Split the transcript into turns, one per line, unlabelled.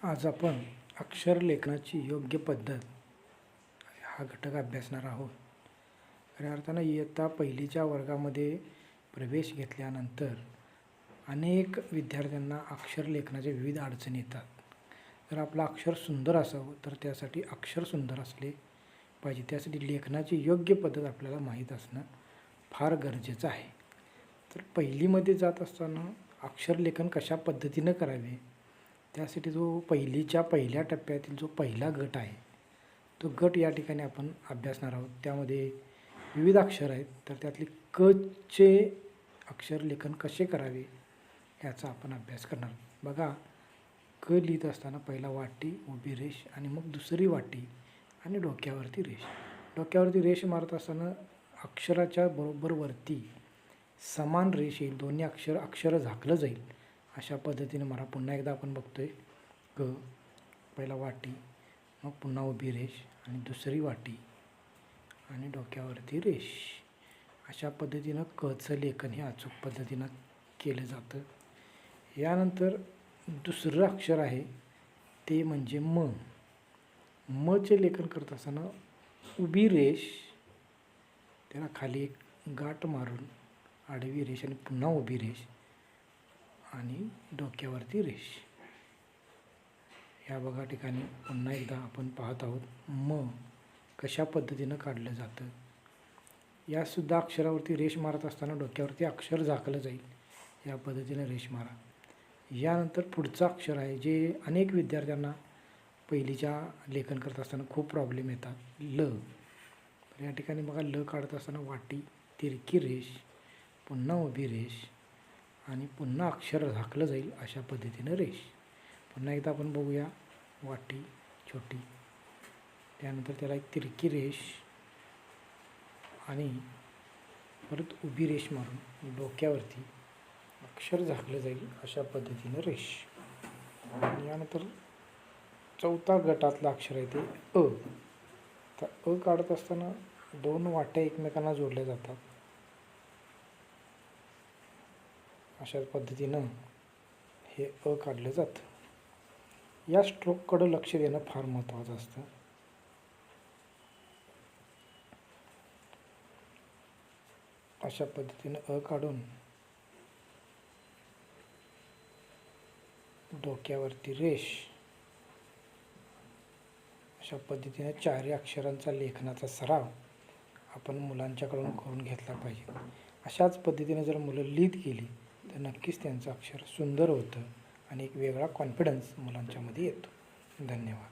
आज आपण अक्षर लेखनाची योग्य पद्धत हा घटक अभ्यासणार आहोत. खऱ्या अर्थानं इयत्ता पहिलीच्या वर्गामध्ये प्रवेश घेतल्यानंतर अनेक विद्यार्थ्यांना अक्षर लेखनाच्या विविध अडचणी येतात. जर आपलं अक्षर सुंदर असावं तर त्यासाठी अक्षर सुंदर असले पाहिजे. त्यासाठी लेखनाची योग्य पद्धत आपल्याला माहीत असणं फार गरजेचं आहे. तर पहिलीमध्ये जात असताना अक्षर लेखन कशा पद्धतीनं करावे, त्यासाठी जो पहिलीच्या पहिल्या टप्प्यातील जो पहिला गट आहे तो गट या ठिकाणी आपण अभ्यासणार आहोत. त्यामध्ये विविध अक्षर आहेत, तर त्यातली कचे अक्षर लेखन कसे करावे याचा आपण अभ्यास करणार आहोत. बघा, क लिहित असताना पहिला वाटी, उभी रेष आणि मग दुसरी वाटी आणि डोक्यावरती रेष. डोक्यावरती रेष मारत असताना अक्षराच्या बरोबर वरती समान रेष येईल, दोन्ही अक्षर झाकलं जाईल अशा पद्धतीने मारा. पुन्हा एकदा आपण बघतोय, क पहिला वाटी, मग पुन्हा उभी रेष आणि दुसरी वाटी आणि डोक्यावरती रेष. अशा पद्धतीनं कचं लेखन हे अचूक पद्धतीनं केलं जातं. यानंतर दुसरं अक्षर आहे ते म्हणजे म. मचे लेखन करत असताना उभी रेष, त्याला खाली एक गाठ मारून आडवी रेष आणि पुन्हा उभी रेष आणि डोक्यावरती रेष. या बघा ठिकाणी पुन्हा एकदा आपण पाहत आहोत म कशा पद्धतीनं काढलं जातं. यासुद्धा अक्षरावरती रेष मारत असताना डोक्यावरती अक्षर झाकलं जाईल, या पद्धतीनं रेष मारा. यानंतर पुढचं अक्षर आहे जे अनेक विद्यार्थ्यांना पहिलीच्या लेखन करत असताना खूप प्रॉब्लेम येतात, ल. तर या ठिकाणी बघा, ल काढत असताना वाटी, तिरकी रेष, पुन्हा उभी रेष आणि पुन्हा अक्षर झाकलं जाईल अशा पद्धतीनं रेष. पुन्हा एकदा आपण बघूया, वाटी छोटी, त्यानंतर त्याला एक तिरकी रेष आणि परत उभी रेष मारून डोक्यावरती अक्षर झाकलं जाईल अशा पद्धतीनं रेष. आणि यानंतर चौथा गटातला अक्षर आहे ते अ. तर अ काढत असताना दोन वाट्या एकमेकांना जोडल्या जातात. अशा पद्धतीनं हे अ काढलं जातं. या स्ट्रोककडं लक्ष देणं फार महत्त्वाचं असतं. अशा पद्धतीनं अ काढून डोक्यावरती रेष. अशा पद्धतीने चारही अक्षरांचा लेखनाचा सराव आपण मुलांच्याकडून करून घेतला पाहिजे. अशाच पद्धतीने जर मुलं लिहित गेली तर नक्कीच त्यांचं अक्षर सुंदर होतं आणि एक वेगळा कॉन्फिडन्स मुलांच्यामध्ये येतो. धन्यवाद.